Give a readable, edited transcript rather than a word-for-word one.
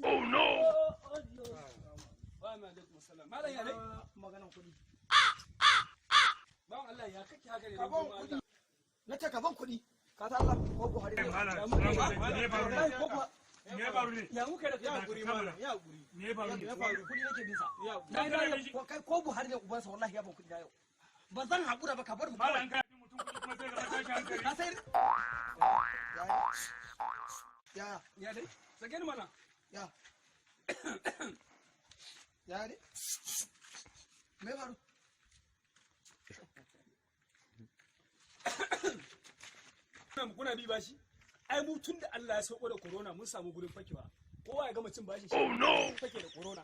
Oh no! Wa alaikum salam. Malam ya dai maganan kuɗi. Bawan Allah ya kake haka ne don Allah. Na ce ka ban kuɗi. Ka ta Allah ko Buhari ne. Ne faru ne? Ya muka da ya guri ma. Ya guri. Ne faru ne? Ya faru kuɗi nake bin sa. Kai ko Buhari ne ubansa wallahi ya ban kuɗi na yau. Ba zan haƙura ba ka bar mu. Malam ka yi mutum kuɗi kuma sai ka tashi hankali. Ka sai Ya dai. Sake ni mana. Ya dai. Me faru? Kuna bi bashi? Ai mu tun da Allah ya sauko da corona mun samu gurin fakewa. Kowa ya gama cin bashi. Oh no! Fake da corona.